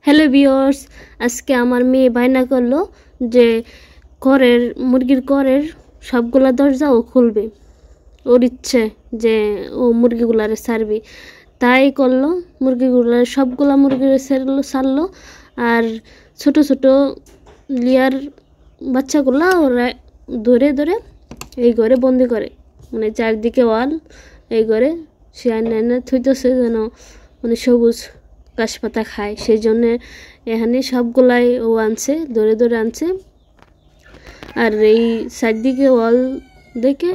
Hello viewers, আজকে আমার মেয়ে বায়না করলো যে মুরগির ঘরের সবগুলা দরজা ও খুলবে। ওর ইচ্ছে যে ও মুরগিগুলারে ছাড়বে, তাই করলো। সবগুলা মুরগির ছাড়লো আর ছোট ছোট লিয়ার বাচ্চাগুলা ওরা ধরে ধরে এই ঘরে বন্দি করে, মানে চারদিকে ওয়াল, এই ঘরে সে আইনে থইতেছে যেন মানে সবুজ গাছপাতা খায়। সেই জন্যে এখানে সবগুলাই ও আনছে, ধরে ধরে আনছে। আর এই চারদিকে ওয়াল দেখে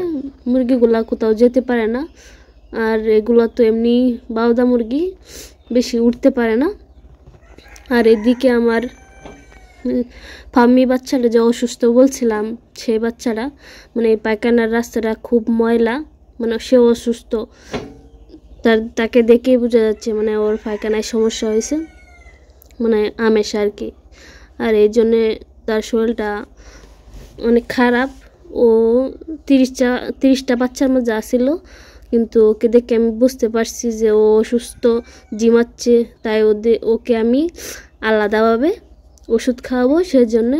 মুরগিগুলা কোথাও যেতে পারে না। আর এগুলো তো এমনি বাউদা মুরগি, বেশি উঠতে পারে না। আর এদিকে আমার ফার্মি বাচ্চাটা যে অসুস্থ বলছিলাম, সেই বাচ্চাটা মানে পায়খানার রাস্তাটা খুব ময়লা, মানে সেও অসুস্থ। তাকে দেখেই বোঝা যাচ্ছে মানে ওর পায়খানায় সমস্যা হয়েছে, মানে আমেশা আর কি। আর এই জন্যে তার শরীরটা অনেক খারাপ। ও 30টা বাচ্চার মধ্যে আসছিল, কিন্তু ওকে দেখে আমি বুঝতে পারছি যে ও অসুস্থ, জিমাচ্ছে। তাই ওকে আমি আলাদাভাবে ওষুধ খাওয়াবো, সেই জন্যে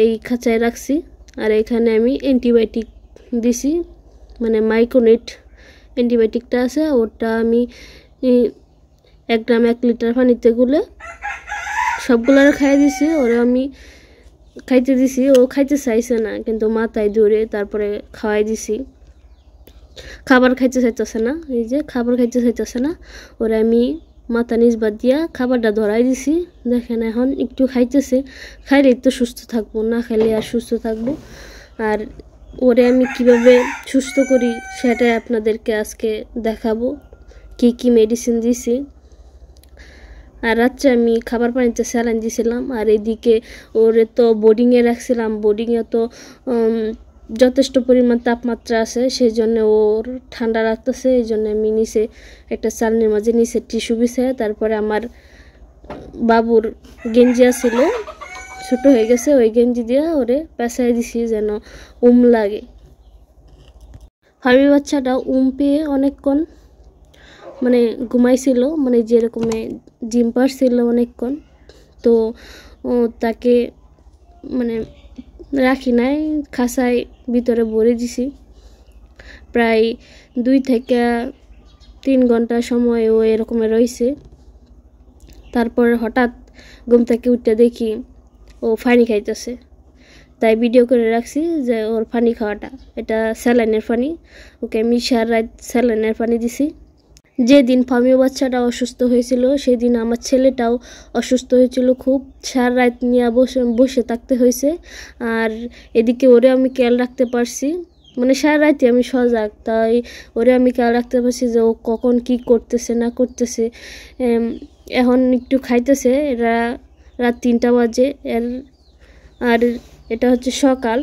এই খাঁচায় রাখছি। আর এখানে আমি অ্যান্টিবায়োটিক দিছি, মানে মাইক্রোনিট অ্যান্টিবায়োটিকটা আছে, ওটা আমি 1 গ্রাম 1 লিটার পানিতে গুলে সবগুলার খাইয়ে দিছি। ওরা আমি খাইতে দিছি, ও খাইতে চাইছে না, কিন্তু মাথায় ধরে তারপরে খাওয়াই দিছি। খাবার খাইতে চাইতেছে না, এই যে খাবার খাইতে চাইতেছে না, ওরা আমি মাথা নিচ বাদ দিয়া খাবারটা ধরাই দিছি। দেখেন এখন একটু খাইতেছে, খাইলে তো সুস্থ থাকবো, না খাইলে আর সুস্থ থাকবো। আর ওরে আমি কিভাবে সুস্থ করি সেটাই আপনাদেরকে আজকে দেখাবো, কি কি মেডিসিন দিছি। আর রাত্রে আমি খাবার পানিতে স্যালাইন দিয়েছিলাম। আর এদিকে ওরে তো বোর্ডিংয়ে রাখছিলাম, বোর্ডিংয়ে তো যথেষ্ট পরিমাণ তাপমাত্রা আছে, সেই জন্য ওর ঠান্ডা লাগতেছে। এই জন্য আমি নিচে একটা চালনির মাঝে নিচে টিস্যু বিছায়, তারপরে আমার বাবুর গেঞ্জি আসছিল, ছোটো হয়ে গেছে, ওই গেঞ্জি দিয়ে ওরে পেঁচাই দিছি যেন লাগে। ফার্মি বাচ্চাটা পেয়ে অনেকক্ষণ মানে ঘুমাইছিল, মানে যেরকমে জিম পারছিল অনেকক্ষণ। তো তাকে মানে রাখি নাই, খাঁচায় ভিতরে ভরে দিছি। প্রায় 2 থেকে 3 ঘন্টা সময় ও এরকমে রয়েছে। তারপর হঠাৎ ঘুম থেকে উঠতে দেখি ও পানি খাইতেছে, তাই ভিডিও করে রাখছি যে ওর পানি খাওয়াটা, এটা স্যালাইনের পানি। ওকে আমি সারা রাত স্যালাইনের পানি দিছি। যেদিন ফার্মি বাচ্চাটা অসুস্থ হয়েছিল সেদিন আমার ছেলেটাও অসুস্থ হয়েছিল খুব, সারা রাত নিয়ে বসে থাকতে হয়েছে। আর এদিকে ওরে আমি খেয়াল রাখতে পারছি, মানে সারা রাতে আমি সজাগ, তাই ওরে আমি খেয়াল রাখতে পারছি যে ও কখন কি করতেছে না করতেছে। এখন একটু খাইতেছে, এরা রাত 3টা বাজে আর এটা হচ্ছে সকাল।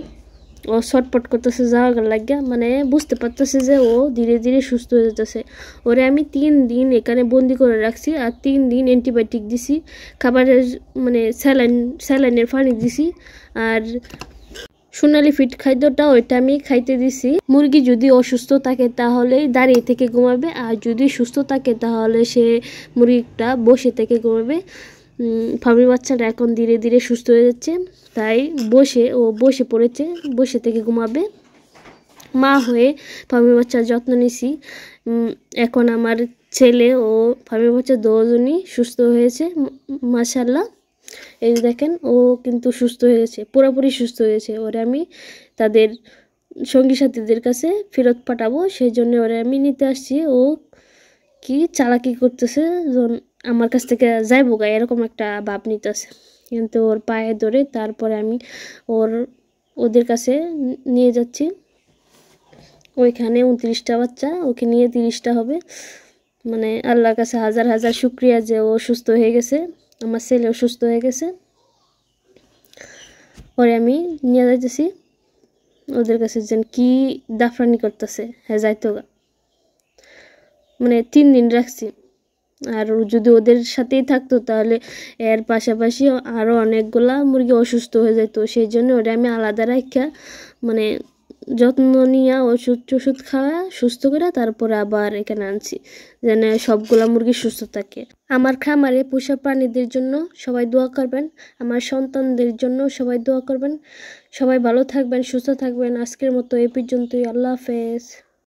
ও ছটপট করতেছে যাওয়ার লাগিয়া, মানে বুঝতে পারতেছে যে ও ধীরে ধীরে সুস্থ হয়ে যেতেছে। ওরে আমি 3 দিন এখানে বন্দি করে রাখছি, আর 3 দিন অ্যান্টিবায়োটিক দিছি, খাবারের মানে স্যালাইনের পানি দিছি। আর সোনালি ফিট খাদ্যটা ওইটা আমি খাইতে দিছি। মুরগি যদি অসুস্থ থাকে তাহলে দাঁড়িয়ে থেকে ঘুমাবে, আর যদি সুস্থ থাকে তাহলে সে মুরগিটা বসে থেকে ঘুমাবে। ফার্মি বাচ্চাটা এখন ধীরে ধীরে সুস্থ হয়ে যাচ্ছে, তাই বসে পড়েছে, বসে থেকে ঘুমাবে। মা হয়ে ফার্মি বাচ্চার যত্ন নিছি। এখন আমার ছেলে ও ফার্মি বাচ্চা দুজনই সুস্থ হয়েছে মাশাআল্লাহ। এই দেখেন ও কিন্তু সুস্থ হয়ে গেছে, পুরোপুরি সুস্থ হয়েছে। ওরে আমি তাদের সঙ্গী সাথীদের কাছে ফেরত পাঠাবো, সেই জন্য ওরে আমি নিতে আসছি। ও কি চালাকি করতেছে, আমার কাছ থেকে যাইবো গা এরকম একটা ভাব নিতেছে, কিন্তু ওর পায়ে ধরে তারপরে আমি ওদের কাছে নিয়ে যাচ্ছি। ওইখানে 29টা বাচ্চা, ওকে নিয়ে 30টা হবে। মানে আল্লাহর কাছে হাজার হাজার শুকরিয়া যে ও সুস্থ হয়ে গেছে, আমার ছেলেও সুস্থ হয়ে গেছে। ওরে আমি নিয়ে যাইতেছি ওদের কাছে, যেন কি দাফরানি করতেছে, হ্যাঁ যাইতো গা। মানে 3 দিন রাখছি, আর যদি ওদের সাথেই থাকতো তাহলে এর পাশাপাশি আরও অনেকগুলা মুরগি অসুস্থ হয়ে যেত। সেই জন্য ওরা আমি আলাদা রাখা মানে যত্ন নিয়ে ওষুধ টষুধ খাওয়া সুস্থ করে তারপরে আবার এখানে আনছি, যেন সবগুলা মুরগি সুস্থ থাকে। আমার খামারে পোষা প্রাণীদের জন্য সবাই দোয়া করবেন, আমার সন্তানদের জন্য সবাই দোয়া করবেন। সবাই ভালো থাকবেন, সুস্থ থাকবেন। আজকের মতো এই পর্যন্তই। আল্লাহ হাফেজ।